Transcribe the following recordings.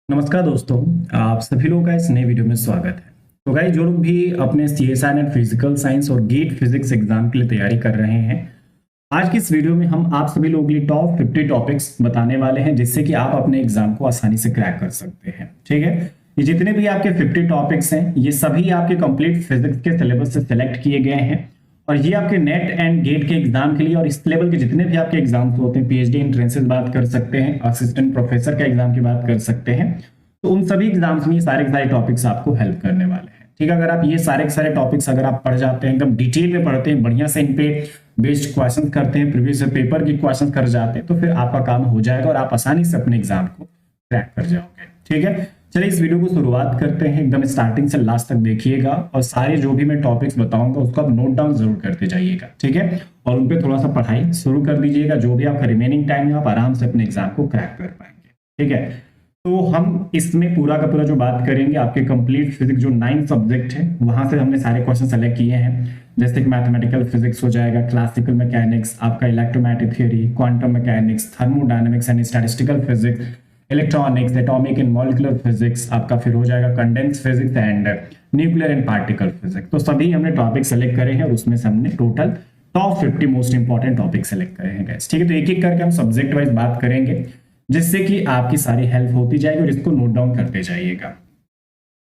नमस्कार दोस्तों। आप सभी लोगों का इस नए वीडियो में स्वागत है। तो गाइस, जो लोग भी अपने सीएसआर एंड फिजिकल साइंस और गेट फिजिक्स एग्जाम के लिए तैयारी कर रहे हैं, आज की इस वीडियो में हम आप सभी लोगों के लिए टॉप 50 टॉपिक्स बताने वाले हैं जिससे कि आप अपने एग्जाम को आसानी से क्रैक कर सकते हैं। ठीक है, ये जितने भी आपके 50 टॉपिक्स हैं ये सभी आपके कंप्लीट फिजिक्स के सिलेबस से सिलेक्ट किए गए हैं और ये आपके नेट एंड गेट के एग्जाम के लिए और इस लेवल के जितने भी आपके एग्जाम्स होते हैं, पीएचडी एंट्रेंसेस बात कर सकते हैं, असिस्टेंट प्रोफेसर का एग्जाम की बात कर सकते हैं, तो उन सभी एग्जाम्स में ये सारे के सारे टॉपिक्स आपको हेल्प करने वाले हैं। ठीक है, अगर आप ये सारे के सारे टॉपिक्स अगर आप पढ़ जाते हैं, एकदम डिटेल में पढ़ते हैं, बढ़िया से इन पे बेस्ड क्वेश्चन करते हैं, प्रीवियस पेपर के क्वेश्चन कर जाते हैं, तो फिर आपका काम हो जाएगा और आप आसानी से अपने एग्जाम को क्रैक कर जाओगे। ठीक है, चलिए इस वीडियो को शुरुआत करते हैं। एकदम स्टार्टिंग से लास्ट तक देखिएगा और सारे जो भी मैं टॉपिक्स बताऊंगा उसको आप नोट डाउन जरूर करते जाइएगा। ठीक है, और उन पे थोड़ा सा पढ़ाई शुरू कर दीजिएगा। जो भी आपका रिमेनिंग टाइम है आप आराम से अपने एग्जाम को क्रैक कर पाएंगे। ठीक है, तो हम इसमें पूरा का पूरा जो बात करेंगे आपके कंप्लीट फिजिक्स जो 9 सब्जेक्ट है वहां से हमने सारे क्वेश्चन सेलेक्ट किए हैं, जैसे कि मैथमेटिकल फिजिक्स हो जाएगा, क्लासिकल मैकेनिक्स, आपका electromagnetic theory, quantum mechanics, thermodynamics and statistical physics, electronics, atomic and molecular physics, आपका फिर हो जाएगा condense physics and nuclear and particle physics. तो सभी हमने टॉपिक सेलेक्ट करे हैं और उसमें से हमने total top 50 most important topic select करे हैं गाइस। ठीक है, तो एक एक करके हम सब्जेक्ट वाइज बात करेंगे जिससे कि आपकी सारी हेल्प होती जाएगी और इसको नोट डाउन करते जाइएगा।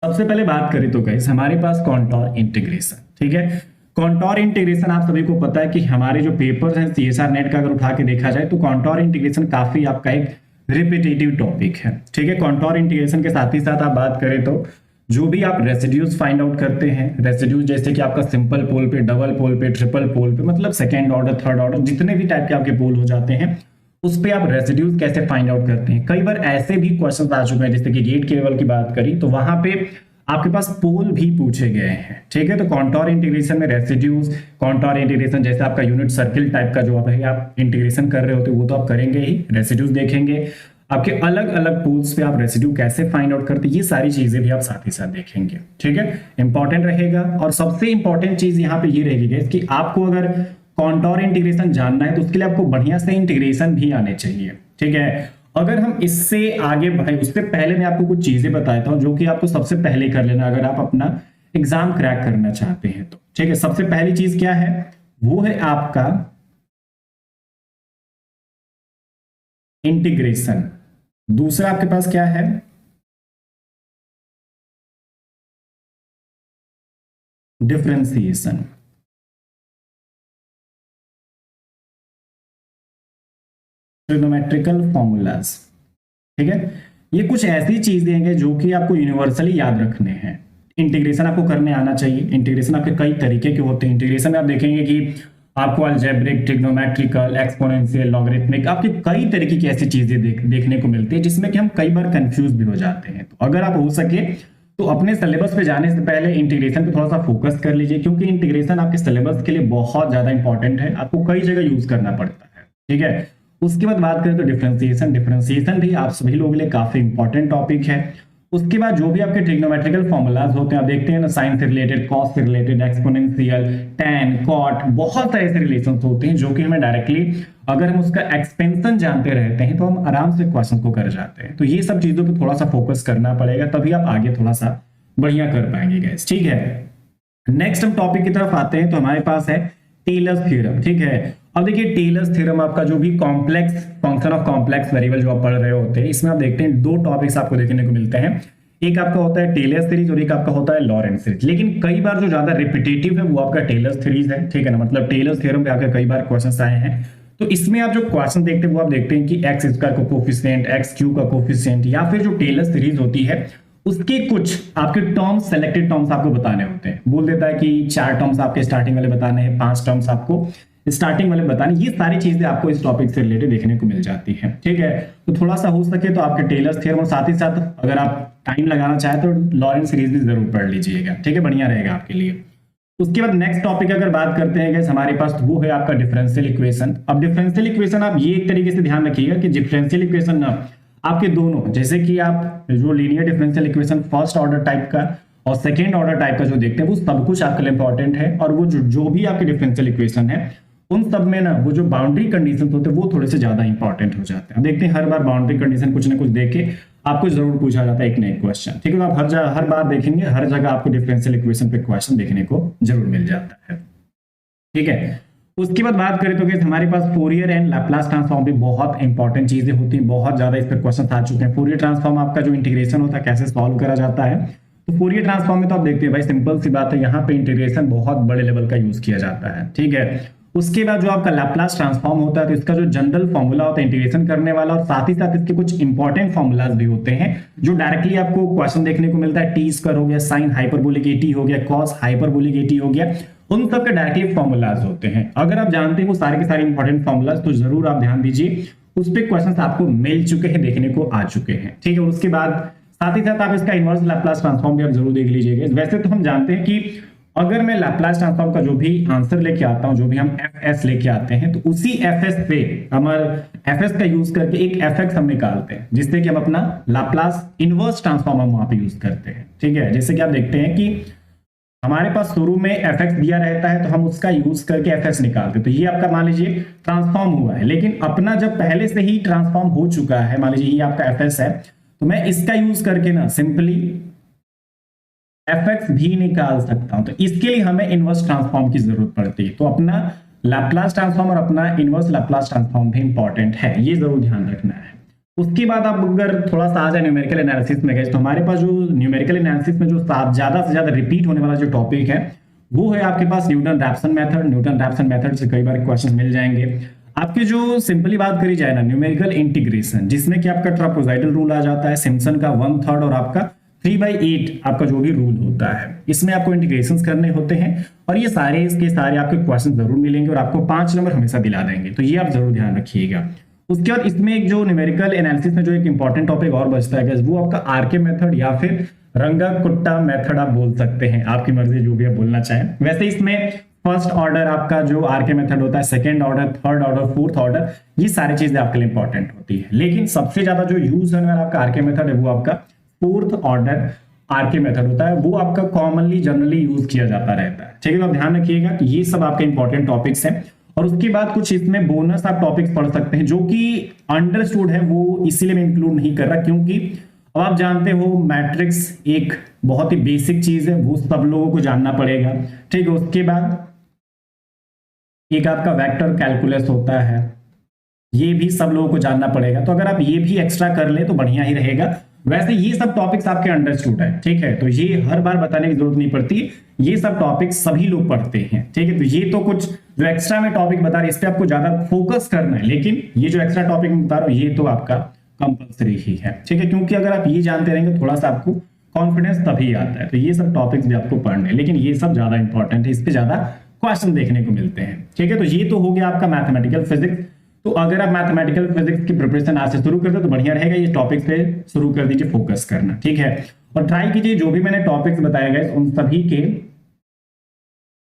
सबसे पहले बात करें तो गाइस हमारे पास कॉन्टोर इंटीग्रेशन। ठीक है, कॉन्टोर इंटीग्रेशन आप सभी को पता है कि हमारे जो पेपर्स हैं सीएसआर नेट का अगर उठा के देखा जाए तो कॉन्टोर इंटीग्रेशन काफी आपका एक रिपीटेटिव टॉपिक है। ठीक है, कॉन्टोर इंटीग्रेशन के साथ ही साथ आप बात करें तो जो भी आप रेसिड्यूज फाइंड आउट करते हैं, रेसिड्यूज जैसे कि आपका सिंपल पोल पे, डबल पोल पे, ट्रिपल पोल पे, मतलब सेकेंड ऑर्डर, थर्ड ऑर्डर, जितने भी टाइप के आपके पोल हो जाते हैं उस पे आप रेसिड्यूज कैसे फाइंड आउट करते हैं। कई बार ऐसे भी क्वेश्चन आ चुके हैं, जैसे कि गेट के लेवल की बात करी तो वहां पे आपके पास पोल भी पूछे गए हैं। ठीक है, तो कॉन्टोर इंटीग्रेशन में रेसिड्यूज, कॉन्टोर इंटीग्रेशन जैसे आपका यूनिट सर्किल टाइप का जो आप इंटीग्रेशन कर रहे होते वो तो आप करेंगे ही, रेसिड्यूज देखेंगे, आपके अलग अलग पोल्स पे आप रेसिड्यू कैसे फाइंड आउट करते हैं, ये सारी चीजें भी आप साथ ही साथ देखेंगे। ठीक है, इंपॉर्टेंट रहेगा। और सबसे इंपॉर्टेंट चीज यहाँ पे ये रहेगी कि आपको अगर कॉन्टोर इंटीग्रेशन जानना है तो उसके लिए आपको बढ़िया से इंटीग्रेशन भी आने चाहिए। ठीक है, अगर हम इससे आगे बढ़े उससे पहले मैं आपको कुछ चीजें बताता हूं जो कि आपको सबसे पहले कर लेना अगर आप अपना एग्जाम क्रैक करना चाहते हैं तो। ठीक है, सबसे पहली चीज क्या है, वो है आपका इंटीग्रेशन। दूसरा आपके पास क्या है, डिफरेंशिएशन। Trigonometrical formulas. ठीक है, ये कुछ ऐसी चीजें हैं जो कि आपको यूनिवर्सली याद रखने हैं। इंटीग्रेशन आपको करने आना चाहिए। इंटीग्रेशन आपके कई तरीके के होते हैं। इंटीग्रेशन में आप देखेंगे कि आपको अलजेब्रिक, ट्रिग्नोमेट्रिकल, एक्सपोनेंशियल, लॉगरिथमिक, आपके कई तरीके की ऐसी चीजें देखने को मिलती है जिसमें कि हम कई बार कंफ्यूज भी हो जाते हैं। तो अगर आप हो सके तो अपने सिलेबस पे जाने से पहले इंटीग्रेशन पे थोड़ा सा फोकस कर लीजिए, क्योंकि इंटीग्रेशन आपके सिलेबस के लिए बहुत ज्यादा इंपॉर्टेंट है, आपको कई जगह यूज करना पड़ता है। ठीक है, उसके बाद बात करें तो डिफरेंशिएशन। डिफरेंशिएशन भी आप सभी लोगों के लिए काफी इंपॉर्टेंट टॉपिक है। उसके बाद जो भी आपके ट्रिग्नोमेट्रिकल फॉर्मूलाज होते हैं, आप देखते हैं ना, साइन से रिलेटेड, कॉस से रिलेटेड, एक्सपोनेंशियल, टैन, कॉट, बहुत सारे ऐसे रिलेशंस होते हैं जो कि हमें डायरेक्टली अगर हम उसका एक्सपेंशन जानते रहते हैं तो हम आराम से क्वेश्चन को कर जाते हैं। तो ये सब चीजों पे थोड़ा सा फोकस करना पड़ेगा, तभी आप आगे थोड़ा सा बढ़िया कर पाएंगे गाइस। ठीक है, नेक्स्ट हम टॉपिक की तरफ आते हैं तो हमारे पास है टेलर्स थ्योरम। ठीक है, अब देखिए टेलर्स थ्योरम आपका जो भी complex function of complex variable जो आप पढ़ रहे होते हैं, इसमें आप देखते हैं 2 टॉपिक्स आपको देखने को मिलते हैं। एक आपका होता है टेलर्स सीरीज और एक आपका होता है लॉरेंट सीरीज। लेकिन कई बार जो ज्यादा रिपीटेटिव है वो आपका टेलर्स सीरीज है। ठीक है ना, मतलब टेलर्स थ्योरम पे आपके कई बार क्वेश्चंस आए हैं। तो इसमें आप जो क्वेश्चन देखते हैं वो आप देखते हैं कि एक्स स्क्वायर का कोफिशिएंट, एक्स क्यू का कोफिशिएंट, या फिर जो टेलर्स सीरीज होती है उसके कुछ आपके टर्म्स, सेलेक्टेड टर्म्स आपको बताने होते हैं। बोल देता है कि 4 टर्म्स आपके स्टार्टिंग वाले बताने हैं, 5 टर्म्स आपको स्टार्टिंग वाले बताने। ये सारी चीजें आपको इस टॉपिक से रिलेटेड देखने को मिल जाती है। ठीक है, तो थोड़ा सा हो सके तो आपके टेलर्स थ्योरम और साथ ही साथ अगर आप टाइम लगाना चाहे तो लॉरेंट सीरीज भी जरूर पढ़ लीजिएगा। ठीक है, बढ़िया रहेगा आपके लिए। उसके बाद नेक्स्ट टॉपिक अगर बात करते हैं गाइस हमारे पास, तो वो है आपका डिफरेंशियल इक्वेशन। अब डिफरेंशियल इक्वेशन आप ये एक तरीके से ध्यान रखिएगा कि डिफरेंशियल इक्वेशन आपके दोनों, जैसे कि आप जो linear differential equation first order type का और सेकेंड ऑर्डर टाइप का जो देखते हैं वो सब कुछ आपके लिए इंपॉर्टेंट है। और वो जो भी आपके डिफरेंशियल इक्वेशन है उन सब में ना वो जो बाउंड्री कंडीशन होते हैं वो थोड़े से ज्यादा इंपॉर्टेंट हो जाते हैं। देखते हैं हर बार बाउंड्री कंडीशन कुछ ना कुछ देके आपको जरूर पूछा जाता है एक ना एक क्वेश्चन। ठीक है, तो आप हर बार देखेंगे, हर जगह आपको डिफरेंशियल इक्वेशन पे क्वेश्चन देखने को जरूर मिल जाता है। ठीक है, उसके बाद बात करें तो गाइस हमारे पास फोरियर एंड लैप्लास ट्रांसफॉर्म भी बहुत इंपॉर्टेंट चीजें होती हैं, बहुत ज्यादा इस पर क्वेश्चन आ चुके हैं। फोरियर ट्रांसफॉर्म आपका जो इंटीग्रेशन होता है कैसे सॉल्व करा जाता है, तो फोरियर ट्रांसफॉर्म में तो आप देखते हैं भाई सिंपल सी बात है, यहाँ पे इंटीग्रेशन बहुत बड़े लेवल का यूज किया जाता है। ठीक है, उसके बाद जो आपका लैप्लास ट्रांसफॉर्म होता है तो इसका जो जनरल फॉर्मूला होता है इंटीग्रेशन करने वाला, और साथ ही साथ इसके कुछ इंपॉर्टेंट फॉर्मूलाज भी होते हैं जो डायरेक्टली आपको क्वेश्चन देखने को मिलता है। टी स्क्वायर हो गया, साइन हाइपरबोलिक एटी हो गया, कॉस हाइपरबोलिक एटी हो गया, उन सब के डायरेक्टली फॉर्मूलाज होते हैं। अगर आप जानते हैं वो सारे के सारे इंपॉर्टेंट फॉर्मूलाज तो जरूर आप ध्यान दीजिए, उस पर क्वेश्चन आपको मिल चुके हैं, देखने को आ चुके हैं। ठीक है, और उसके बाद साथ ही साथ आप इसका इनवर्स लैप्लास ट्रांसफॉर्म भी आप जरूर देख लीजिएगा। वैसे तो हम जानते हैं कि अगर मैं लैप्लास ट्रांसफॉर्म का जो भी आंसर लेके आता हूं, जो भी हम एफ लेके आते हैं, तो उसी एफ एस से हमारे एफ एस का यूज करके एक एफ एक्स हम निकालते हैं, जिससे कि हम अपना लैप्लास इनवर्स ट्रांसफॉर्म हम वहां पे यूज करते हैं। ठीक है, जैसे कि आप देखते हैं कि हमारे पास शुरू में एफ एक्स दिया रहता है तो हम उसका यूज करके एफ एस निकालते हैं। तो ये आपका मान लीजिए ट्रांसफॉर्म हुआ है, लेकिन अपना जब पहले से ही ट्रांसफॉर्म हो चुका है, मान लीजिए ये आपका एफ एस है, तो मैं इसका यूज करके ना सिंपली एफ एक्स भी निकाल सकता हूं। तो इसके लिए हमें इनवर्स ट्रांसफॉर्म की जरूरत पड़ती है। तो अपना लैप्लास ट्रांसफॉर्म और अपना इनवर्स लैप्लास ट्रांसफॉर्म भी इंपॉर्टेंट है, ये जरूर ध्यान रखना है। उसके बाद आप अगर थोड़ा सा आ जाए न्यूमेरिकल एनालिसिस में गए, तो हमारे पास जो न्यूमेरिकल एनालिसिस में जो ज्यादा से ज्यादा रिपीट होने वाला जो टॉपिक है वो है आपके पास Newton Raphson method. Newton Raphson method से कई बार क्वेश्चन मिल जाएंगे आपके। जो सिंपली बात करी जाए ना न्यूमेरिकल इंटीग्रेशन, जिसमें कि आपका ट्रापेजॉइडल रूल आ जाता है, सिम्पसन का 1/3 और आपका 3/8 आपका जो भी रूल होता है, इसमें आपको इंटीग्रेशंस करने होते हैं, और ये सारे इसके सारे आपके क्वेश्चन जरूर मिलेंगे और आपको 5 नंबर हमेशा दिला देंगे। तो ये आप जरूर ध्यान रखिएगा। उसके बाद इसमें एक जो न्यूमेरिकल एनालिसिस में जो एक इंपॉर्टेंट टॉपिक और बचता है वो आपका आरके मेथड या फिर रंगा कुट्टा मेथड आप बोल सकते हैं, आपकी मर्जी जो भी आप बोलना चाहें। वैसे इसमें फर्स्ट ऑर्डर आपका जो आरके मेथड होता है, second order, third order, fourth order, ये सारी चीजें आपके लिए इंपॉर्टेंट होती है। लेकिन सबसे ज्यादा जो यूज होने वाला आपका आरके मेथड है वो आपका फोर्थ ऑर्डर आरके मेथड होता है, वो आपका कॉमनली जनरली यूज किया जाता रहता है। ठीक है, तो आप ध्यान रखिएगा कि ये सब आपके इंपॉर्टेंट टॉपिक्स हैं। और उसके बाद कुछ इसमें बोनस आप टॉपिक्स पढ़ सकते हैं जो कि अंडरस्टूड है, वो इसीलिए मैं इंक्लूड नहीं कर रहा क्योंकि अब आप जानते हो मैट्रिक्स एक बहुत ही बेसिक चीज है, वो सब लोगों को जानना पड़ेगा। ठीक है, उसके बाद एक आपका वेक्टर कैलकुलस होता है, ये भी सब लोगों को जानना पड़ेगा। तो अगर आप ये भी एक्स्ट्रा कर ले तो बढ़िया ही रहेगा। वैसे ये सब टॉपिक्स आपके अंडरस्टूड है, ठीक है, तो ये हर बार बताने की जरूरत नहीं पड़ती, ये सब टॉपिक्स सभी लोग पढ़ते हैं। ठीक है, तो ये तो कुछ जो एक्स्ट्रा में टॉपिक बता रहे इस पे आपको ज्यादा फोकस करना है, लेकिन ये जो एक्स्ट्रा टॉपिक मैं बता रहा हूँ ये तो आपका कंपल्सरी ही है। ठीक है, क्योंकि अगर आप ये जानते रहेंगे थोड़ा सा आपको कॉन्फिडेंस तभी आता है। तो ये सब टॉपिक्स भी आपको पढ़ने हैं, लेकिन ये सब ज्यादा इंपॉर्टेंट है, इस पे ज्यादा क्वेश्चन देखने को मिलते हैं। ठीक है, तो ये तो हो गया आपका मैथमेटिकल फिजिक्स। तो अगर आप मैथमेटिकल फिजिक्स की प्रिपरेशन आज से शुरू कर दो तो बढ़िया रहेगा, ये टॉपिक्स पे शुरू कर दीजिए फोकस करना। ठीक है, और ट्राई कीजिए जो भी मैंने टॉपिक्स बताए गए उन सभी के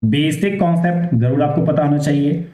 बेसिक कॉन्सेप्ट जरूर आपको पता होना चाहिए,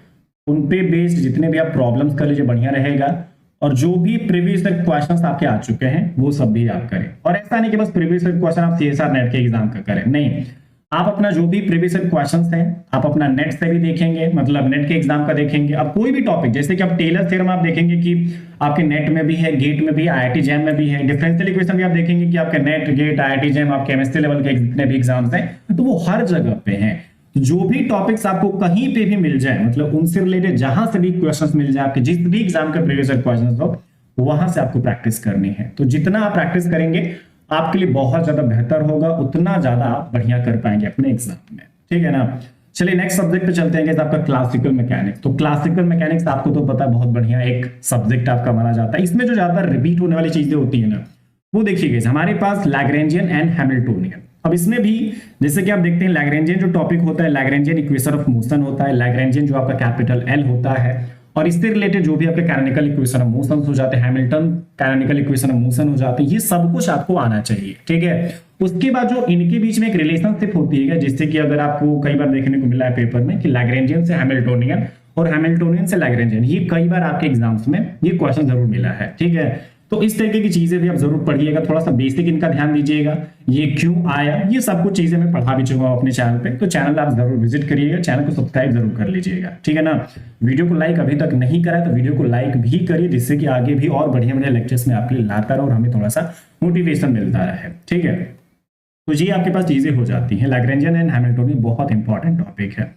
उन पे बेस्ड जितने भी आप प्रॉब्लम्स कर लीजिए बढ़िया रहेगा। और जो भी प्रीवियस क्वेश्चंस आपके आ चुके हैं वो सब भी आप करें। और ऐसा नहीं कि बस प्रीवियस क्वेश्चन आप सीएसआर नेट के एग्जाम का करें, नहीं, आप अपना जो भी प्रीवियस क्वेश्चंस हैं आप अपना नेट से भी देखेंगे, मतलब नेट के एग्जाम का देखेंगे। अब कोई भी टॉपिक जैसे कि आप टेलर थ्योरम आप देखेंगे कि आपके नेट में भी है, गेट में भी, आईआईटी जैम में भी है। डिफरेंशियल इक्वेशन भी आप देखेंगे कि आपके नेट, गेट, आईआईटी जैम, आप केमिस्ट्री लेवल के जितने भी एग्जाम्स हैं तो वो हर जगह पे हैं। जो भी टॉपिक्स आपको कहीं पे भी मिल जाए, मतलब उनसे रिलेटेड जहां से भी क्वेश्चंस मिल जाए, आपके जिस भी एग्जाम के प्रीवियस क्वेश्चंस हो वहां से आपको प्रैक्टिस करनी है। तो जितना आप प्रैक्टिस करेंगे आपके लिए बहुत ज्यादा बेहतर होगा, उतना ज्यादा आप बढ़िया कर पाएंगे अपने एग्जाम में। ठीक है ना। चलिए नेक्स्ट सब्जेक्ट पे चलते हैं, आपका क्लासिकल मैकेनिक्स। तो क्लासिकल मैकेनिक्स आपको तो पता है बहुत बढ़िया एक सब्जेक्ट आपका माना जाता है। इसमें जो ज्यादा रिपीट होने वाली चीजें होती है ना वो देखिए हमारे पास लैग्रेंजियन एंड हैमिल्टोनियन। अब इसमें भी जैसे कि आप देखते हैं लैग्रेंजियन जो टॉपिक होता है, लैग्रेंजियन इक्वेशन ऑफ मोशन होता है, लैग्रेंजियन जो आपका कैपिटल एल होता है, और इससे रिलेटेड जो भी आपके कैनोनिकल इक्वेशन ऑफ मोशन हो जाते हैं, Hamilton canonical equation of motion हो जाते हैं, ये सब कुछ आपको आना चाहिए। ठीक है, उसके बाद जो इनके बीच में एक रिलेशनशिप होती है, जिससे कि अगर आपको कई बार देखने को मिला है पेपर में कि लैग्रेंजियन से हैमिल्टोनियन और हैमिल्टोनियन से लैग्रेंजियन, ये कई बार आपके एग्जाम्स में ये क्वेश्चन जरूर मिला है। ठीक है, तो इस तरीके की चीजें भी आप जरूर पढ़िएगा, थोड़ा सा बेसिक इनका ध्यान दीजिएगा, ये क्यों आया, ये सब कुछ चीजें मैं पढ़ा भी चुका हूँ अपने चैनल पे, तो चैनल आप जरूर विजिट करिएगा, चैनल को सब्सक्राइब जरूर कर लीजिएगा, ठीक है ना। वीडियो को लाइक अभी तक नहीं करा तो वीडियो को लाइक भी करिए, जिससे कि आगे भी और बढ़िया बढ़िया लेक्चर्स में आपके लिए लाता रहो और हमें थोड़ा सा मोटिवेशन मिलता रहे, ठीक है। तो ये आपके पास चीजें हो जाती हैं। लैग्रेंजियन एंड हैमिल्टोनियन बहुत इंपॉर्टेंट टॉपिक है।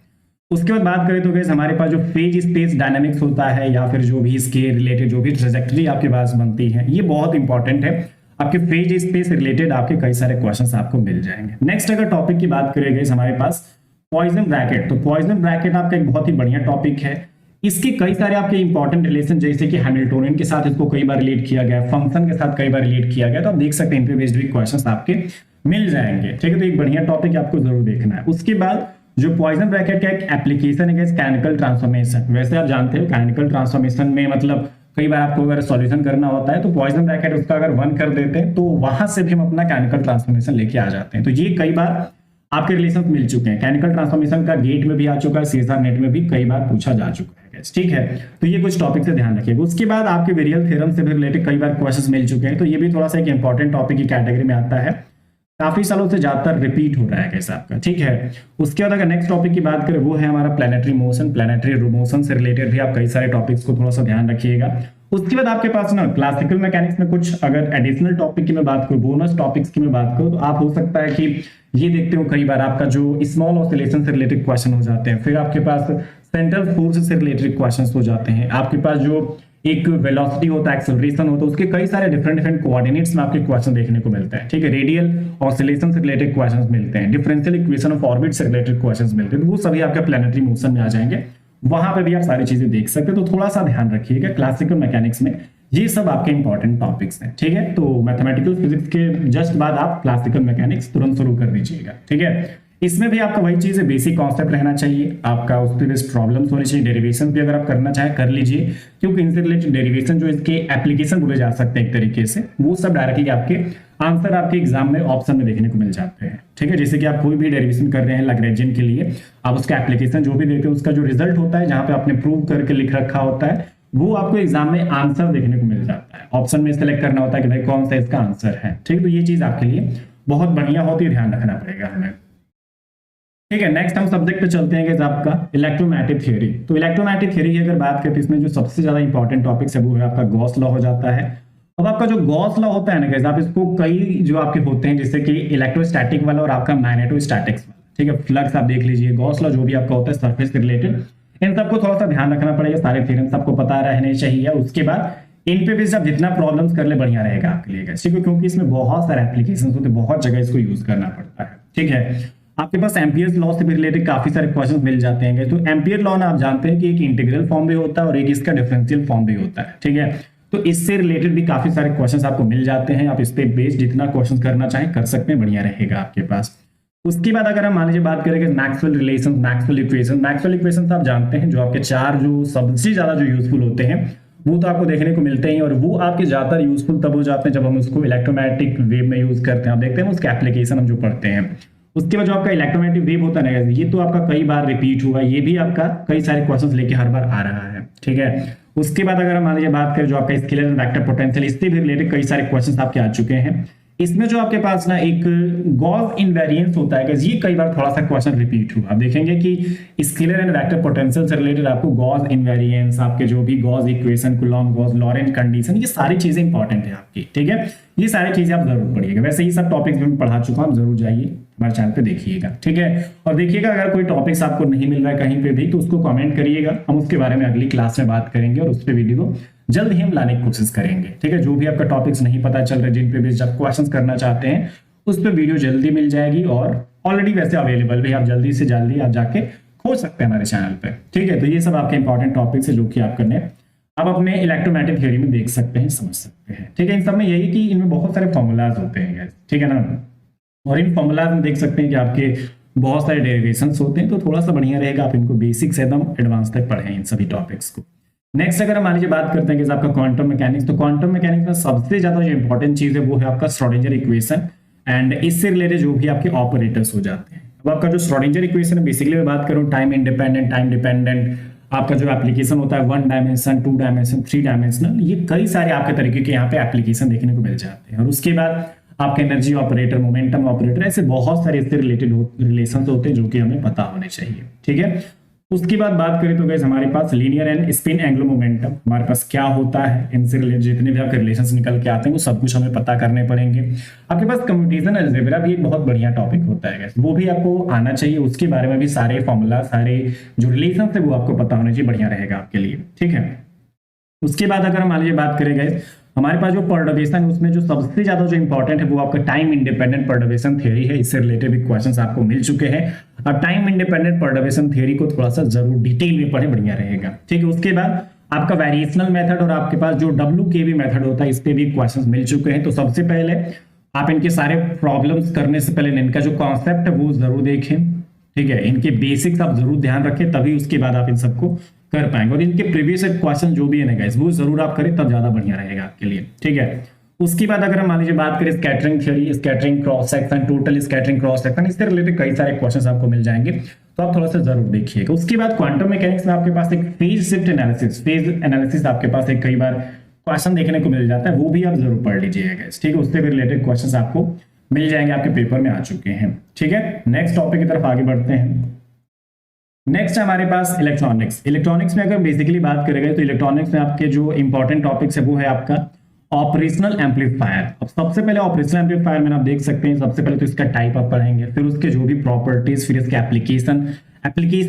उसके बाद बात करें तो गाइस हमारे पास जो फेज स्पेस डायनामिक्स होता है या फिर जो भी इसके रिलेटेड जो भी ट्रेजेक्टरी आपके पास बनती है, ये बहुत इंपॉर्टेंट है। आपके फेज स्पेस रिलेटेड आपके कई सारे क्वेश्चंस आपको मिल जाएंगे। नेक्स्ट अगर टॉपिक की बात करें गाइस हमारे पास पॉइजन ब्रैकेट, तो पॉइजन ब्रैकेट आपका एक बहुत ही बढ़िया टॉपिक है। इसके कई सारे आपके इंपॉर्टेंट रिलेशन, जैसे कि हैमिल्टोनियन के साथ इसको कई बार रिलेट किया गया, फंक्शन के साथ कई बार रिलेट किया गया, तो आप देख सकते हैं इन पे बेस्ड भी क्वेश्चंस आपके मिल जाएंगे, ठीक है। तो एक बढ़िया टॉपिक आपको जरूर देखना है। उसके बाद जो पॉइजन ब्रैकेट का एक एप्लीकेशन है कैनिकल ट्रांसफॉर्मेशन, वैसे आप जानते हो कैनिकल ट्रांसफॉर्मेशन में मतलब कई बार आपको अगर सॉल्यूशन करना होता है तो पॉइजन ब्रैकेट उसका अगर 1 कर देते हैं तो वहां से भी हम अपना कैनिकल ट्रांसफॉर्मेशन लेके आ जाते हैं। तो ये कई बार आपके रिलेशन मिल चुके हैं। कैनिकल ट्रांसफॉर्मेशन का गेट में भी आ चुका है, सीएसआर नेट में भी कई बार पूछा जा चुका है, ठीक है। तो ये कुछ टॉपिक से ध्यान रखिएगा। उसके बाद आपके वेरियल थ्योरम से भी रिलेटेड कई बार क्वेश्चंस मिल चुके हैं, तो ये भी थोड़ा सा एक इंपॉर्टेंट टॉपिक की कैटेगरी में आता है, काफी सालों से ज्यादातर रिपीट हो रहा है कैसा आपका, ठीक है। उसके बाद अगर नेक्स्ट टॉपिक की बात करें वो है हमारा प्लैनेटरी मोशन। प्लैनेटरी मोशन से रिलेटेड भी आप कई सारे टॉपिक्स को थोड़ा सा ध्यान रखिएगा। उसके बाद आपके पास ना क्लासिकल मैकेनिक्स में कुछ अगर एडिशनल टॉपिक की मैं बात करूं, बोनस टॉपिक्स की मैं बात करूं, तो आप हो सकता है कि ये देखते हो कई बार आपका जो स्मॉल ऑसिलेशन से रिलेटेड क्वेश्चन हो जाते हैं, फिर आपके पास सेंट्रल फोर्स से रिलेटेड क्वेश्चन हो जाते हैं, आपके पास जो एक वेलोसिटी होता है, एक्सेलरेशन होता है, उसके कई सारे डिफरेंट कोऑर्डिनेट्स में आपके क्वेश्चन देखने को मिलते हैं, ठीक है। रेडियल ऑसिलेशन से रिलेटेड क्वेश्चंस मिलते हैं, डिफरेंशियल इक्वेशन ऑफ ऑर्बिट से रिलेटेड क्वेश्चंस मिलते हैं, तो वो सभी आपके प्लैनेटरी मोशन में आ जाएंगे, वहां पे भी आप सारी चीजें देख सकते हैं। तो थोड़ा सा ध्यान रखिएगा, क्लासिकल मैकेनिक्स में ये सब आपके इंपॉर्टेंट टॉपिक्स हैं, ठीक है। तो मैथमेटिकल फिजिक्स के जस्ट बाद आप क्लासिकल मैकेनिक्स तुरंत शुरू कर दीजिएगा, ठीक है। इसमें भी आपका वही चीज है, बेसिक कॉन्सेप्ट रहना चाहिए, आपका उस पर बेस्ड प्रॉब्लम्स होनी चाहिए, डेरिवेशन भी अगर आप करना चाहें कर लीजिए, क्योंकि इनसे रिलेटेड डेरिवेशन जो इसके एप्लीकेशन बोले जा सकते हैं एक तरीके से, वो सब डायरेक्टली आपके आंसर आपके एग्जाम में ऑप्शन में देखने को मिल जाते हैं, ठीक है। जैसे कि आप कोई भी डेरिवेशन कर रहे हैं लैग्रेंजियन के लिए, आप उसका एप्लीकेशन जो भी देते हैं उसका जो रिजल्ट होता है, जहां पे आपने प्रूव करके लिख रखा होता है, वो आपको एग्जाम में आंसर देखने को मिल जाता है। ऑप्शन में सेलेक्ट करना होता है कि भाई कौन सा इसका आंसर है, ठीक। तो ये चीज आपके लिए बहुत बढ़िया होती है, ध्यान रखना पड़ेगा हमें, ठीक है। नेक्स्ट हम सब्जेक्ट पे चलते हैं कि आपका इलेक्ट्रोमैग्नेटिक थ्योरी। तो इलेक्ट्रोमैग्नेटिक थ्योरी की अगर बात करें तो इसमें जो सबसे ज्यादा इंपॉर्टेंट टॉपिक है वो है आपका गॉस लॉ हो जाता है। अब आपका जो गॉस लॉ होता है ना गाइस, आप इसको कई जो आपके होते हैं जैसे कि इलेक्ट्रोस्टैटिक वाला और आपका मैग्नेटोस्टैटिक्स वाला, ठीक है। फ्लक्स आप देख लीजिए, गॉस लॉ जो भी आपका होता है सरफेस से रिलेटेड, इन सबको थोड़ा सा ध्यान रखना पड़ेगा, सारे थ्योरम्स आपको पता रहने चाहिए। उसके बाद इन पे भी आप जितना प्रॉब्लम्स कर ले बढ़िया रहेगा आपके लिए, ठीक है, क्योंकि इसमें बहुत सारे एप्लीकेशंस होते हैं, बहुत जगह इसको यूज करना पड़ता है, ठीक है। आपके पास एम्पियर्स लॉ से भी रिलेटेड काफी सारे क्वेश्चंस मिल जाते हैं। तो एम्पियर लॉ ना आप जानते हैं कि एक इंटीग्रल फॉर्म भी होता है और एक इसका डिफरेंशियल फॉर्म भी होता है, ठीक है। तो इससे रिलेटेड भी काफी सारे क्वेश्चंस आपको मिल जाते हैं, आप इस पे बेस्ड जितना क्वेश्चन करना चाहें कर सकते हैं, बढ़िया रहेगा आपके पास। उसके बाद अगर हम मान लीजिए बात करेंगे मैक्सवेल रिलेशंस, मैक्सवेल इक्वेशंस आप जानते हैं, जो आपके चार जो सबसे ज्यादा जो यूजफुल होते हैं वो तो आपको देखने को मिलते हैं, और वो आपके ज्यादातर यूजफुल तब हो जाते हैं जब हम उसको इलेक्ट्रोमैग्नेटिक वेव में यूज करते हैं। आप देखते हैं उसके एप्लीकेशन हम जो पढ़ते हैं। उसके बाद जो आपका इलेक्ट्रोमैग्नेटिक वेव होता है ना, ये तो आपका कई बार रिपीट हुआ, ये भी आपका कई सारे क्वेश्चंस लेके हर बार आ रहा है, ठीक है। उसके बाद अगर हम मान लीजिए बात करें जो आपका स्केलर एंड वेक्टर पोटेंशियल, इससे भी रिलेटेड कई सारे क्वेश्चंस आपके आ चुके हैं। इसमें जो आपके पास ना एक गॉस इनवेरिएंस होता है, ये कई बार थोड़ा सा क्वेश्चन रिपीट हुआ। आप देखेंगे कि स्केलर एंड वेक्टर पोटेंशियल से रिलेटेड आपको गॉस इनवेरिएंस, आपके जो भी Gauss equation, Coulomb Gauss Laurent condition, ये सारी चीजें इंपॉर्टेंट है आपकी, ठीक है। ये सारी चीजें आप जरूर पढ़िएगा। वैसे ये सब टॉपिक्स भी मैं पढ़ा चुका हूं, जरूर जाइए हमारे चैनल पे देखिएगा, ठीक है। और देखिएगा अगर कोई टॉपिक्स आपको नहीं मिल रहा है कहीं पे भी तो उसको कमेंट करिएगा, हम उसके बारे में अगली क्लास में बात करेंगे और उस पर वीडियो को जल्द ही हम लाने की कोशिश करेंगे, ठीक है। जो भी आपका टॉपिक्स नहीं पता चल रहे, जिन पे भी जब क्वेश्चंस करना चाहते हैं उस पर वीडियो जल्दी मिल जाएगी, और ऑलरेडी वैसे अवेलेबल भी, आप जल्दी से जल्दी आप जाके खोज सकते हैं हमारे चैनल पे, ठीक है। तो ये सब आपके इंपॉर्टेंट टॉपिक्स है जो कि आप करने आप अपने इलेक्ट्रोमैग्नेटिक थ्योरी में देख सकते हैं, समझ सकते हैं, ठीक है। इन सब में यही कि इनमें बहुत सारे फॉर्मूलाज होते हैं, ठीक है ना, और इन फॉर्मूलाज में देख सकते हैं कि आपके बहुत सारे डेरिवेशंस होते हैं, तो थोड़ा सा बढ़िया रहेगा आप इनको बेसिक से एकदम एडवांस तक पढ़ें इन सभी टॉपिक्स को। नेक्स्ट अगर हम मान लीजिए बात करते हैं कि आपका क्वांटम मैकेनिक्स, तो क्वांटम मैकेनिक्स में सबसे ज्यादा जो इंपॉर्टेंट चीज है वो है आपका श्रोडिंगर इक्वेशन, एंड इससे रिलेटेड जो भी आपके ऑपरेटर्स हो जाते हैं। अब आपका जो श्रोडिंगर इक्वेशन है, बेसिकली मैं बात करूं टाइम इंडिपेंडेंट, टाइम डिपेंडेंट, आपका जो एप्लीकेशन होता है 1 डायमेंशन, 2 डायमेंशन, 3 डायमेंशनल, ये कई सारे आपके तरीके के यहाँ पे एप्लीकेशन देखने को मिल जाते हैं। और उसके बाद आपके एनर्जी ऑपरेटर, मोमेंटम ऑपरेटर, ऐसे बहुत सारे इससे रिलेटेड रिलेशन होते हैं जो कि हमें पता होने चाहिए। ठीक है, उसके बाद बात करें तो गाइस हमारे पास linear and spin angular momentum हमारे पास क्या होता है, इनसे रिलेटेड जितने भी आपके रिलेशंस निकल के आते हैं वो सब कुछ हमें पता करने पड़ेंगे। आपके पास कम्प्यूटेशन अलजेब्रा भी एक बहुत बढ़िया टॉपिक होता है गाइस, वो भी आपको आना चाहिए। उसके बारे में भी सारे फॉर्मूला, सारे जो रिलेशन है वो आपको पता होना चाहिए, बढ़िया रहेगा आपके लिए। ठीक है, उसके बाद अगर हम मान लीजिए बात करें गाइस, हमारे पास जो पर्टर्बेशन है उसमें जो सबसे ज्यादा जो इंपॉर्टेंट है वो आपका टाइम इंडिपेंडेंट पर्टर्बेशन थ्योरी है। इससे रिलेटेड भी क्वेश्चंस आपको मिल चुके हैं। अब टाइम इंडिपेंडेंट पर्टर्बेशन थ्योरी को थोड़ा सा जरूर डिटेल में पढ़े, बढ़िया रहेगा। ठीक है, उसके बाद आपका वेरिएशनल मेथड और आपके पास जो WKB मेथड होता है, इस पे भी क्वेश्चंस मिल चुके हैं। तो सबसे पहले आप इनके सारे प्रॉब्लम्स करने से पहले इनका जो कॉन्सेप्ट है वो जरूर देखें। ठीक है, इनके बेसिक्स आप जरूर ध्यान रखें, तभी उसके बाद आप इन सबको कर पाएंगे। और इनके प्रीवियस क्वेश्चन जो भी है ना गाइस, वो जरूर आप करें, तब ज्यादा बढ़िया रहेगा आपके लिए। ठीक है, उसके बाद अगर हम मान लीजिए बात करें scattering theory, scattering cross section, total scattering cross section, इससे रिलेटेड कई सारे क्वेश्चंस आपको मिल जाएंगे, तो आप थोड़ा सा जरूर देखिएगा। उसके बाद क्वांटम मैकेनिक्स में आपके पास एक phase shift analysis, phase analysis आपके पास एक कई बार क्वेश्चन देखने को मिल जाता है, वो भी आप जरूर पढ़ लीजिएगा। ठीक है, उससे भी रिलेटेड क्वेश्चन आपको मिल जाएंगे, आपके पेपर में आ चुके हैं। ठीक है, नेक्स्ट टॉपिक की तरफ आगे बढ़ते हैं। नेक्स्ट हमारे पास इलेक्ट्रॉनिक्स। इलेक्ट्रॉनिक्स में अगर बेसिकली बात करेंगे तो इलेक्ट्रॉनिक्स में आपके जो इंपॉर्टेंट टॉपिक्स है वो है आपका ऑपरेशनल एम्पलीफायर। अब सबसे पहले ऑपरेशनल एम्पलीफायर में आप देख सकते हैं, सबसे पहले तो इसका टाइप आप पढ़ेंगे, फिर उसके जो भी प्रॉपर्टीज, फिर इसके एप्लीकेशन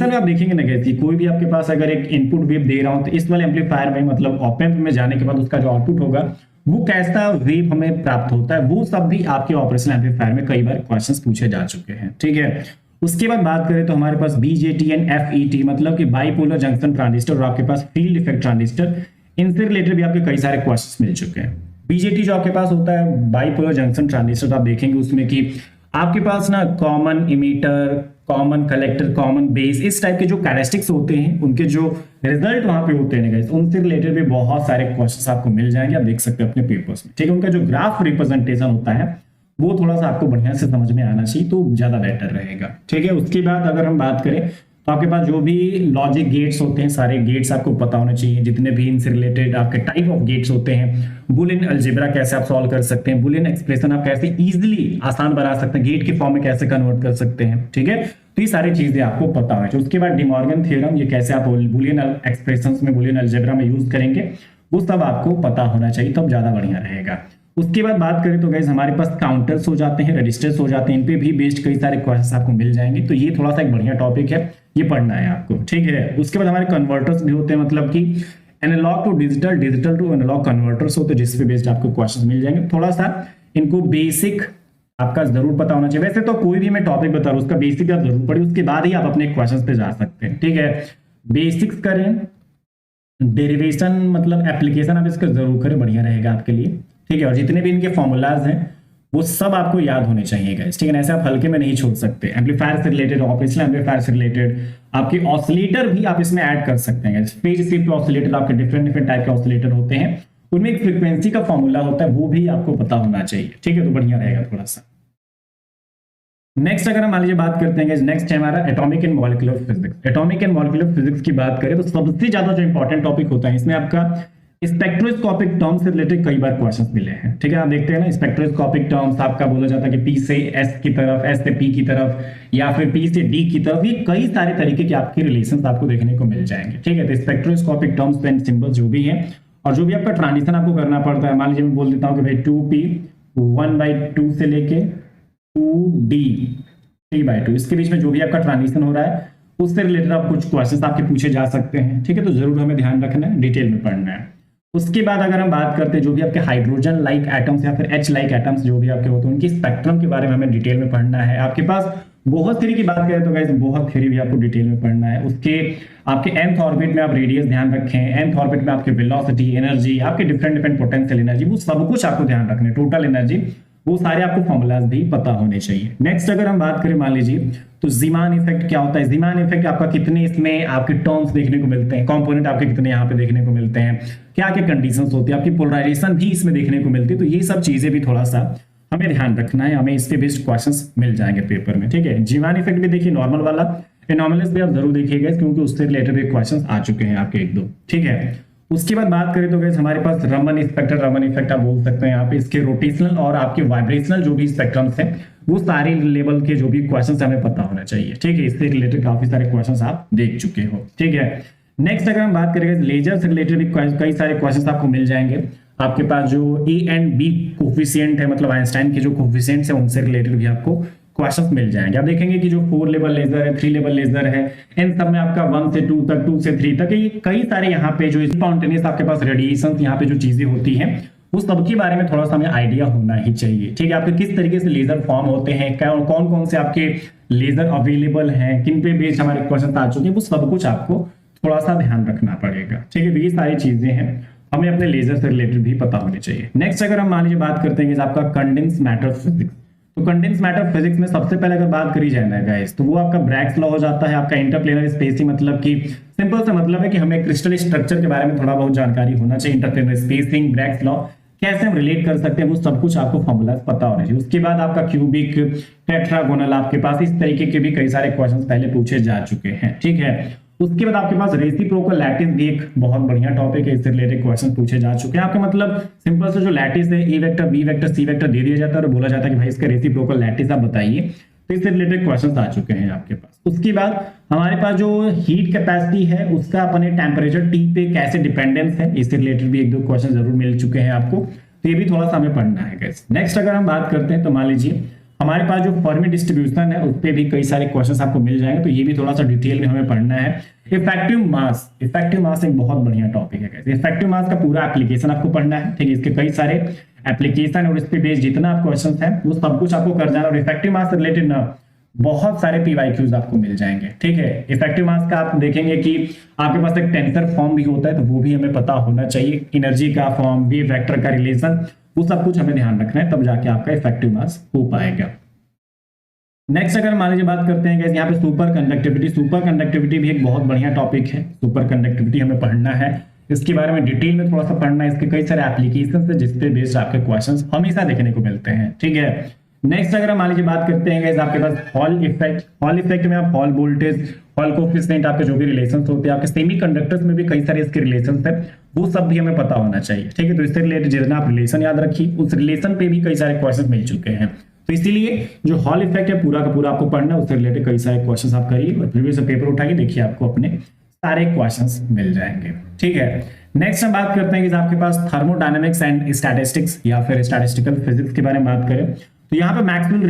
में आप देखेंगे ना कि कोई भी आपके पास अगर एक इनपुट वेव दे रहा हूं तो इस वाले एम्पलीफायर में मतलब ऑप एम्प में जाने के बाद उसका जो आउटपुट होगा वो कैसा वेव हमें प्राप्त होता है, वो सब भी आपके ऑपरेशनल एम्पलीफायर में कई बार क्वेश्चंस पूछे जा चुके हैं। ठीक है, उसके बाद बात करें तो हमारे पास BJT एंड FET मतलब कि बाइपोलर जंक्शन ट्रांजिस्टर और आपके पास फील्ड इफेक्ट ट्रांजिस्टर, इनसे रिलेटेड भी आपके कई सारे क्वेश्चंस मिल चुके हैं। BJT जो आपके पास होता है बाइपोलर जंक्शन ट्रांजिस्टर, तो आप देखेंगे उसमें कि आपके पास ना common emitter, common collector, common base, इस टाइप के जो कैरेक्टरिस्टिक्स होते हैं, उनके जो रिजल्ट वहां पे होते हैं गाइस, उनसे रिलेटेड भी बहुत सारे क्वेश्चंस आपको मिल जाएंगे, आप देख सकते हैं अपने पेपर्स में। ठीक है, उनका जो ग्राफ रिप्रेजेंटेशन होता है वो थोड़ा सा आपको बढ़िया से समझ में आना चाहिए, तो ज्यादा बेटर रहेगा। ठीक है, उसके बाद अगर हम बात करें तो आपके पास जो भी लॉजिक गेट्स होते हैं, सारे गेट्स आपको पता होने चाहिए, जितने भी इनसे रिलेटेड आपके टाइप ऑफ गेट्स होते हैं, बुलियन अलजेब्रा कैसे आप सॉल्व कर सकते हैं, बुलियन एक्सप्रेशन आप कैसे इजीली आसान बना सकते हैं, गेट के फॉर्म में कैसे कन्वर्ट कर सकते हैं। ठीक है, तो ये सारी चीजें आपको पता होनी चाहिए। उसके बाद डिमॉर्गन थ्योरम, ये कैसे आप बुलियन एक्सप्रेशंस में, बुलियन अलजेब्रा में यूज करेंगे, वो सब आपको पता होना चाहिए, तब ज्यादा बढ़िया रहेगा। उसके बाद बात करें तो गाइस हमारे पास काउंटर्स हो जाते हैं, रजिस्टर्स हो जाते हैं, इन पे भी बेस्ड कई सारे क्वेश्चंस आपको मिल जाएंगे, तो ये थोड़ा सा एक बढ़िया टॉपिक है, ये पढ़ना है आपको। ठीक है, उसके बाद हमारे कन्वर्टर्स भी होते हैं, मतलब कि analogue to digital, digital to analogue converters होते हैं, जिस पे बेस्ड आपको क्वेश्चंस मिल जाएंगे। थोड़ा सा इनको बेसिक आपका जरूर पता होना चाहिए। वैसे तो कोई भी मैं टॉपिक बता रहा हूं उसका बेसिक आप जरूर पढ़िए, उसके बाद ही आप अपने क्वेश्चंस पे जा सकते हैं। ठीक है, बेसिक्स करें, डेरिवेशन मतलब एप्लीकेशन आप इसका जरूर करें, बढ़िया रहेगा आपके लिए। ठीक है, और जितने भी इनके फॉर्मूलाज हैं वो सब आपको याद होने चाहिए गाइस। ठीक है, ऐसे आप हल्के में नहीं छोड़ सकते। एम्पलीफायर से रिलेटेड, ऑपरेशनल एम्पलीफायर से रिलेटेड आपके ऑसिलेटर भी आप इसमें ऐड कर सकते हैं। फेज शिफ्ट ऑसिलेटर, आपके डिफरेंट टाइप के ऑसिलेटर होते हैं, उनमें एक फ्रीक्वेंसी का फॉर्मूला होता है, वो भी आपको पता होना चाहिए। ठीक है, तो बढ़िया रहेगा थोड़ा सा। नेक्स्ट अगर हम मान लीजिए बात करते हैं, नेक्स्ट है हमारा atomic and molecular physics. Atomic and molecular physics की बात करें तो सबसे ज्यादा जो इंपॉर्टेंट टॉपिक होता है इसमें आपका स्पेक्ट्रोस्कोपिक टर्म से रिलेटेड कई बार क्वेश्चंस मिले हैं। ठीक है, आप देखते हैं ना, स्पेक्ट्रोस्कोपिक टर्म्स आपका बोला जाता है कि P से S की तरफ, S से P की तरफ, या फिर P से D की तरफ, ये कई सारे तरीके के आपके रिलेशंस आपको देखने को मिल जाएंगे। ठीक है, तो स्पेक्ट्रोस्कोपिक टर्म्स एंड सिंबल्स जो भी हैं, और जो भी आपका ट्रांजिशन आपको करना पड़ता है, मान लीजिए मैं बोल देता हूँ कि भाई 2P 1/2 से लेके 2D 3/2, इसके बीच में जो भी आपका ट्रांजिशन हो रहा है उससे रिलेटेड आप कुछ क्वेश्चंस आपके पूछे जा सकते हैं। ठीक है, तो जरूर हमें ध्यान रखना है, डिटेल में पढ़ना है। उसके बाद अगर हम बात करते हैं जो भी आपके हाइड्रोजन लाइक एटम्स या फिर H लाइक एटम्स जो भी आपके होते हैं, उनकी स्पेक्ट्रम के बारे में हमें डिटेल में पढ़ना है। आपके पास बोहर थ्योरी की बात करें तो गाइस बोहर थ्योरी भी आपको डिटेल में पढ़ना है। उसके आपके nth ऑर्बिट में आप रेडियस ध्यान रखें, nth ऑर्बिट में आपके वेलोसिटी, एनर्जी, आपके डिफरेंट पोटेंशियल एनर्जी, वो सब कुछ आपको ध्यान रखना है, टोटल एनर्जी, वो सारे आपको फॉर्मूलाज भी पता होने चाहिए। नेक्स्ट अगर हम बात करें मान लीजिए तो जीमान इफेक्ट क्या होता है, जीमान इफेक्ट आपका कितने इसमें आपके टर्म्स देखने को मिलते हैं, कंपोनेंट आपके कितने यहाँ पे देखने को मिलते हैं, क्या क्या कंडीशंस होती है, आपकी पोलराइजेशन भी इसमें देखने को मिलती है, तो ये सब चीजें भी थोड़ा सा हमें ध्यान रखना है, हमें इसके बेस्ड क्वेश्चंस मिल जाएंगे पेपर में। ठीक है, जीमान इफेक्ट भी देखिए नॉर्मल वाला एनोमलीज भी आप जरूर देखिएगा क्योंकि उससे रिलेटेड भी क्वेश्चन आ चुके हैं आपके एक दो, ठीक है। उसके बाद बात करें तो गाइस हमारे पास रमन इफेक्ट आप बोल सकते हैं यहाँ पे, इसके रोटेशनल और आपके वाइब्रेशनल जो भी स्पेक्ट्रम्स हैं वो सारे लेवल के जो भी क्वेश्चंस हमें पता होना चाहिए, ठीक है। इससे रिलेटेड काफी सारे क्वेश्चंस आप देख चुके हो, ठीक है। नेक्स्ट अगर हम बात करेंगे लेजर से रिलेटेड भी कई सारे क्वेश्चंस आपको मिल जाएंगे। आपके पास जो ए एंड बी कोफिशिएंट है, मतलब आइंस्टाइन के जो कोफिशिएंट्स है उनसे रिलेटेड भी आपको क्वेश्चंस मिल जाएंगे। आप देखेंगे कि जो 4 लेवल लेजर है, 3 लेवल लेजर है, इन सब में आपका 1 से 2 तक, 2 से 3 तक, ये कई सारे यहाँ पे जो स्पॉन्टेनियस आपके पास रेडिएशन यहाँ पे जो चीजें होती हैं उस सब के बारे में थोड़ा सा हमें आइडिया होना ही चाहिए, ठीक है। आपके किस तरीके से लेजर फॉर्म होते हैं, कौन कौन से आपके लेजर अवेलेबल हैं, किन पे बेस्ड हमारे क्वेश्चन आ चुके हैं, वो सब कुछ आपको थोड़ा सा ध्यान रखना पड़ेगा, ठीक है। तो ये सारी चीजें हैं हमें अपने लेजर से रिलेटेड भी पता होनी चाहिए। नेक्स्ट अगर हम मान लीजिए बात करते हैं कि आपका कंडेंस मैटर फिजिक्स, तो कंडेंस मैटर फिजिक्स में सबसे पहले अगर बात करी जाए ना गाइस तो वो आपका ब्रैग्स लॉ हो जाता है। आपका इंटरप्लेनर स्पेसिंग, मतलब कि सिंपल सा मतलब है कि हमें क्रिस्टल स्ट्रक्चर के बारे में थोड़ा बहुत जानकारी होना चाहिए। इंटरप्लेनर स्पेसिंग, ब्रैग्स लॉ कैसे हम रिलेट कर सकते हैं वो सब कुछ आपको फॉर्मूला पता होना चाहिए। उसके बाद आपका क्यूबिक, टेट्रागोनल, आपके पास इस तरीके के भी कई सारे क्वेश्चन पहले पूछे जा चुके हैं, ठीक है। उसके बाद आपके पास रेसिप्रोकल लैटिस भी एक बहुत बढ़िया टॉपिक है, इससे रिलेटेड क्वेश्चन पूछे जा चुके हैं। आपके मतलब सिंपल से जो लैटिस है, ए vector, B vector, C vector दे दिया जाता है और बोला जाता है कि भाई इसका रेसिप्रोकल लैटिस आप बताइए, तो इससे रिलेटेड क्वेश्चन आ चुके हैं आपके पास। उसके बाद हमारे पास जो हीट कैपेसिटी है उसका अपने टेम्परेचर टी पे कैसे डिपेंडेंस है, इससे रिलेटेड भी एक दो क्वेश्चन जरूर मिल चुके हैं आपको, तो ये भी थोड़ा सा हमें पढ़ना है गाइस। नेक्स्ट अगर हम बात करते हैं तो मान लीजिए हमारे पास जो फर्मी डिस्ट्रीब्यूशन है उस पर भी कई सारे क्वेश्चंस आपको मिल जाएंगे, तो ये भी थोड़ा सा डिटेल में हमें पढ़ना है। इफेक्टिव मास एक बहुत बढ़िया टॉपिक है गाइस। इफेक्टिव मास का पूरा एप्लीकेशन आपको पढ़ना है, ठीक है। इसके कई सारे एप्लीकेशन और इस पे बेस्ड जितना आप क्वेश्चंस हैं वो सब कुछ आपको कर जाना, और इफेक्टिव मास से रिलेटेड ना बहुत सारे पीवाईक्यूज आपको मिल जाएंगे, ठीक है। इफेक्टिव मास का आप देखेंगे कि आपके पास एक टेंसर फॉर्म भी होता है, तो वो भी हमें पता होना चाहिए। एनर्जी का फॉर्म, वेव वेक्टर का रिलेशन, वो सब कुछ हमें ध्यान रखना है, तब जाके आपका इफेक्टिव मास हो पाएगा। नेक्स्ट अगर मान लीजिए बात करते हैं यहाँ पे सुपर कंडक्टिविटी भी एक बहुत बढ़िया टॉपिक है। सुपर कंडक्टिविटी हमें पढ़ना है, इसके बारे में डिटेल में थोड़ा सा पढ़ना है। इसके कई सारे एप्लीकेशन है जिसपे बेस्ड आपके क्वेश्चंस हमेशा देखने को मिलते हैं, ठीक है। नेक्स्ट अगर मान लीजिए बात करते हैं आपके पास हॉल इफेक्ट में आप हॉल वोल्टेज, हॉल कोफिशिएंट, आपके जो भी रिलेशंस होते हैं, आपके सेमीकंडक्टर्स में भी कई सारे इसके रिलेशंस है, वो सब भी हमें पता होना चाहिए, ठीक है। तो इससे रिलेटेड जितना आप रिलेशन याद रखिए, उस रिलेशन पे भी कई सारे क्वेश्चन मिल चुके हैं, तो इसीलिए जो हॉल इफेक्ट है पूरा का पूरा आपको पढ़ना है, उससे रिलेटेड कई सारे क्वेश्चंस आप करिए और प्रीवियस पेपर उठा के देखिए, आपको अपने सारे क्वेश्चंस मिल जाएंगे, ठीक है। नेक्स्ट हम बात करते हैं कि आपके पास थर्मोडायनेमिक्स एंड स्टैटिस्टिक्स या फिर स्टैटिस्टिकल फिजिक्स के बारे में बात करें तो यहाँ पे मैक्सवेल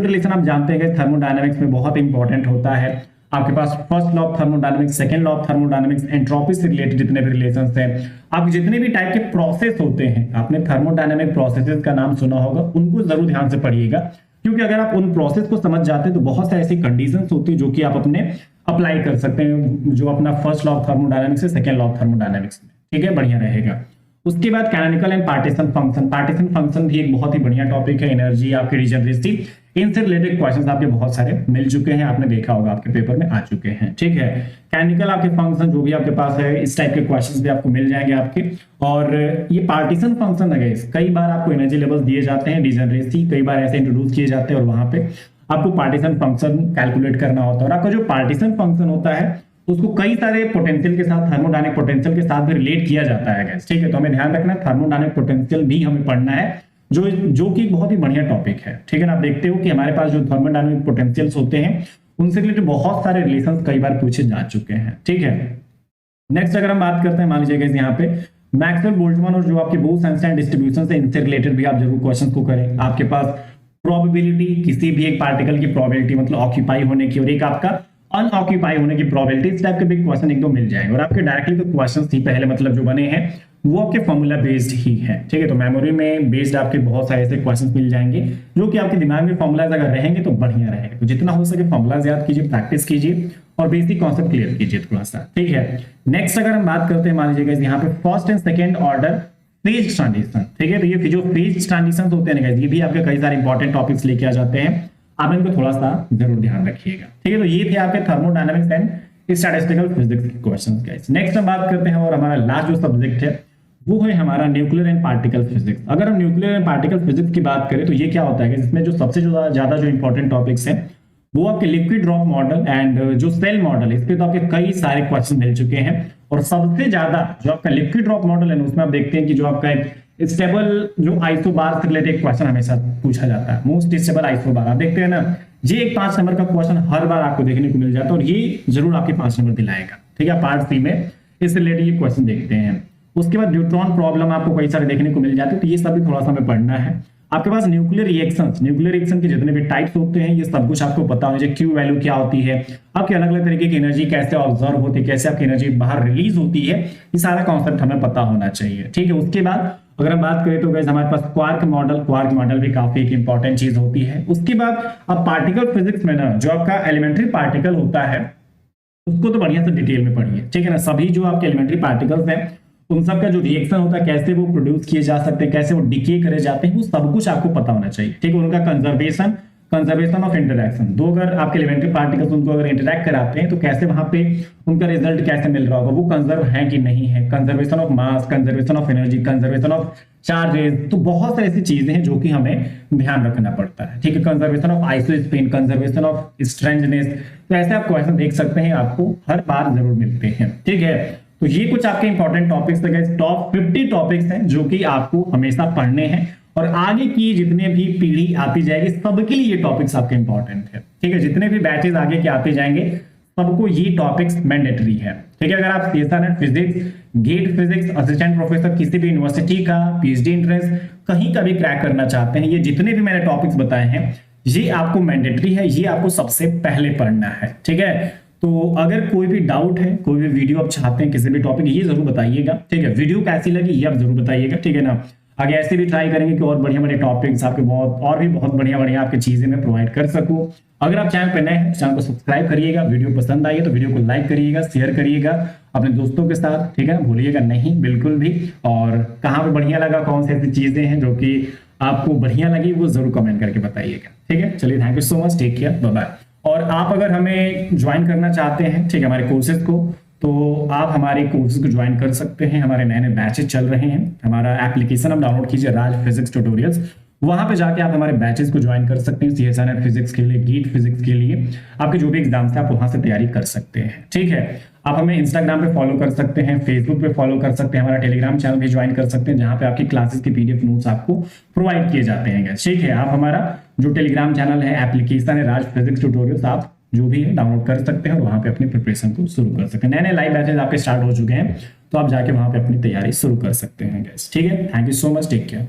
रिलेशन आप जानते हैं कि थर्मोडायनेमिक्स में बहुत इंपॉर्टेंट होता है। आपके पास first law of thermodynamics, second law of thermodynamics, entropy से रिलेटेड जितने भी रिलेशंस हैं, आप जितने भी टाइप के प्रोसेस होते हैं, आपने थर्मोडायनेमिक प्रोसेसेस का नाम सुना होगा, उनको जरूर ध्यान से पढ़िएगा, क्योंकि अगर आप उन प्रोसेस को समझ जाते हैं तो बहुत सारी ऐसी कंडीशंस होती है जो कि आप अपने अप्लाई कर सकते हैं, जो अपना फर्स्ट लॉ ऑफ थर्मोडायनेमिक्स है, सेकंड लॉ ऑफ थर्मोडायनेमिक्स में, ठीक है, बढ़िया रहेगा। उसके बाद कैनोनिकल एंड पार्टीशन फंक्शन भी एक बहुत ही बढ़िया टॉपिक है। एनर्जी, आपकी रीजनरेसिव, इनसे रिलेटेड क्वेश्चंस आपके बहुत सारे मिल चुके हैं, आपने देखा होगा आपके पेपर में आ चुके हैं, ठीक है। कैनोनिकल आपके फंक्शन जो भी आपके पास है, इस टाइप के क्वेश्चंस भी आपको मिल जाएंगे आपके। और ये पार्टीशन फंक्शन है, कई बार आपको एनर्जी लेवल्स दिए जाते हैं, डिजनरेसी कई बार ऐसे इंट्रोड्यूस किए जाते हैं और वहां पे आपको पार्टीशन फंक्शन कैलकुलेट करना होता है। और आपका जो पार्टीशन फंक्शन होता है उसको कई सारे पोटेंशियल के साथ, थर्मोडायनेमिक पोटेंशियल के साथ भी रिलेट किया जाता है गाइस, ठीक है। तो हमें ध्यान रखना है थर्मोडायनेमिक पोटेंशियल भी हमें पढ़ना है, जो कि बहुत ही बढ़िया टॉपिक है, ठीक है ना। आप देखते हो कि हमारे पास जो थर्मोडायनेमिक पोटेंशियल्स होते हैं उनसे रिलेटेड बहुत सारे रिलेशंस कई बार पूछे जा चुके हैं, ठीक है। नेक्स्ट अगर हम बात करते हैं मान लीजिए गाइस यहाँ पे मैक्सवेल बोल्ट्जमैन और जो आपके बोस-आइंस्टाइन डिस्ट्रीब्यूशन है, इनसे रिलेटेड भी आप जरूर क्वेश्चन को करें। आपके पास प्रोबेबिलिटी, किसी भी एक पार्टिकल की प्रोबेबिलिटी, मतलब ऑक्यूपाई होने की, और एक आपका अनऑक्यूपाई होने की प्रोबेबिलिटी, इस टाइप के भी क्वेश्चन एक दो मिल जाएंगे। और आपके डायरेक्टली तो क्वेश्चंस ही पहले मतलब जो बने हैं वो आपके फॉर्मूला बेस्ड ही है, ठीक है। तो मेमोरी में बेस्ड आपके बहुत सारे ऐसे क्वेश्चंस मिल जाएंगे जो कि आपके दिमाग में फॉर्मूलाज अगर रहेंगे तो बढ़िया रहेगा। तो जितना हो सके फॉर्मूलाज याद कीजिए, प्रैक्टिस कीजिए और बेसिक कॉन्सेप्ट क्लियर कीजिए थोड़ा सा, ठीक है। नेक्स्ट अगर हम बात करते हैं मान लीजिए यहाँ पे first and second order phase transition, ठीक है। तो ये जो फेज ट्रांजिशन होते हैं ये भी आपके कई सारे इंपॉर्टेंट टॉपिक्स लेके आ जाते हैं, आप इनको थोड़ा सा जरूर ध्यान रखिएगा, ठीक है। तो ये थे आपके थर्मोडायनामिक्स एंड स्टैटिस्टिकल फिजिक्स के क्वेश्चंस गाइस। नेक्स्ट हम बात करते हैं और हमारा लास्ट जो सब्जेक्ट है वो है हमारा न्यूक्लियर एंड पार्टिकल फिजिक्स। अगर हम न्यूक्लियर एंड पार्टिकल फिजिक्स की बात करें तो ये क्या होता है कि इसमें जो सबसे ज्यादा जो इंपॉर्टेंट टॉपिक्स हैं वो आपके लिक्विड ड्रॉप मॉडल एंड जो सेल मॉडल है, इस पे तो आपके कई सारे क्वेश्चन मिल चुके हैं। और सबसे ज्यादा जो आपका लिक्विड ड्रॉप मॉडल है उसमें आप देखते हैं कि जो आपका एक स्टेबल जो आइसोबार से रिलेटेड क्वेश्चन हमेशा पूछा जाता है, मोस्ट स्टेबल आइसोबार। आप देखते हैं ना, ये एक 5 नंबर का क्वेश्चन हर बार आपको देखने को मिल जाता है और ये जरूर आपके 5 नंबर दिलाएगा। ठीक है, पार्ट सी में इससे रिलेटेड ये क्वेश्चन देखते हैं। उसके बाद न्यूट्रॉन प्रॉब्लम आपको कई सारे देखने को मिल जाते हैं, तो ये सब भी थोड़ा सा हमें पढ़ना है। आपके पास न्यूक्लियर रिएक्शन के जितने भी टाइप्स होते हैं ये सब कुछ आपको पता होना चाहिए। क्यू वैल्यू क्या होती है, आपकी अलग अलग तरीके की एनर्जी कैसे ऑब्जर्व होती है, कैसे आपकी एनर्जी बाहर रिलीज होती है, ये सारा कॉन्सेप्ट हमें पता होना चाहिए। ठीक है, उसके बाद अगर हम बात करें तो गाइस हमारे पास क्वार्क मॉडल भी काफी एक इंपॉर्टेंट चीज होती है। उसके बाद अब पार्टिकल फिजिक्स में ना जो आपका एलिमेंट्री पार्टिकल होता है उसको तो बढ़िया से डिटेल में पढ़िए। ठीक है ना, सभी जो आपके एलिमेंट्री पार्टिकल्स हैं उन सब का जो रिएक्शन होता है, कैसे वो प्रोड्यूस किए जा सकते हैं, कैसे वो डिके करे जाते हैं, वो सब कुछ आपको पता होना चाहिए। ठीक है, उनका कंजर्वेशन ऑफ इंटरैक्शन, दो अगर आपके एलिमेंट्री पार्टिकल्स उनको अगर इंटरैक्ट कराते हैं तो कैसे वहां पे उनका रिजल्ट कैसे मिल रहा होगा, वो कंजर्व है कि नहीं है, conservation of mass, conservation of energy, conservation of charges, तो बहुत सारी ऐसी चीजें हैं जो कि हमें ध्यान रखना पड़ता है। ठीक है, conservation of isospin, conservation of strangeness, तो ऐसे आप क्वेश्चन देख सकते हैं, आपको हर बार जरूर मिलते हैं। ठीक है, तो ये कुछ आपके इंपॉर्टेंट टॉपिक्स थे, टॉप 50 टॉपिक्स हैं जो कि आपको हमेशा पढ़ने हैं और आगे की जितने भी पीढ़ी आती जाएगी सबके लिए ये टॉपिक्स आपके इंपॉर्टेंट है। ठीक है, जितने भी बैचेस आगे के आते जाएंगे सबको ये टॉपिक्स मैंडेटरी है। ठीक है, अगर आप CSIR NET physics, GATE physics, assistant professor किसी भी यूनिवर्सिटी का पीएचडी एंट्रेंस कहीं का भी क्रैक करना चाहते हैं, ये जितने भी मैंने टॉपिक्स बताए हैं ये आपको मैंडेटरी है, ये आपको सबसे पहले पढ़ना है। ठीक है, तो अगर कोई भी डाउट है, कोई भी वीडियो आप चाहते हैं किसी भी टॉपिक, ये जरूर बताइएगा। ठीक है, वीडियो कैसी लगी ये आप जरूर बताइएगा। ठीक है ना, आगे ऐसे भी ट्राई करेंगे कि और बढ़िया टॉपिक्स आपके बहुत बढ़िया आपकी चीजें मैं प्रोवाइड कर सकूं। अगर आप चैनल पर नए हैं चैनल को सब्सक्राइब करिएगा, वीडियो पसंद आई है तो वीडियो को लाइक करिएगा, शेयर करिएगा अपने दोस्तों के साथ। ठीक है, भूलिएगा नहीं बिल्कुल भी। और कहाँ पे बढ़िया लगा, कौन सी ऐसी चीजें हैं जो कि आपको बढ़िया लगी वो जरूर कमेंट करके बताइएगा। ठीक है, चलिए, thank you so much, take care, bye bye. और आप अगर हमें ज्वाइन करना चाहते हैं, ठीक है, हमारे कोर्सेज को, तो आप हमारे कोर्सेज को ज्वाइन कर सकते हैं। हमारे नए नए बैचेज चल रहे हैं, हमारा एप्लीकेशन आप डाउनलोड कीजिए, राज फिजिक्स ट्यूटोरियल्स, वहां पे जाके आप हमारे बैचेज को ज्वाइन कर सकते हैं। सीएसआईनेट फिजिक्स के लिए, गीट फिजिक्स के लिए, आपके जो भी एग्जाम्स है आप वहां से तैयारी कर सकते हैं। ठीक है, आप हमें इंस्टाग्राम पे फॉलो कर सकते हैं, फेसबुक पे फॉलो कर सकते हैं, हमारा टेलीग्राम चैनल भी ज्वाइन कर सकते हैं जहां पे आपकी क्लासेस के पीडीएफ नोट्स आपको प्रोवाइड किए जाते हैं। ठीक है, आप हमारा जो टेलीग्राम चैनल है, एप्लीकेशन है राज फिजिक्स ट्यूटोरियल्स, आप जो भी है डाउनलोड कर सकते हैं और वहां पे अपनी प्रिपरेशन को शुरू कर सकते हैं। नए नए लाइव बैचेस आपके स्टार्ट हो चुके हैं, तो आप जाके वहां पे अपनी तैयारी शुरू कर सकते हैं। ठीक है, thank you so much, take care.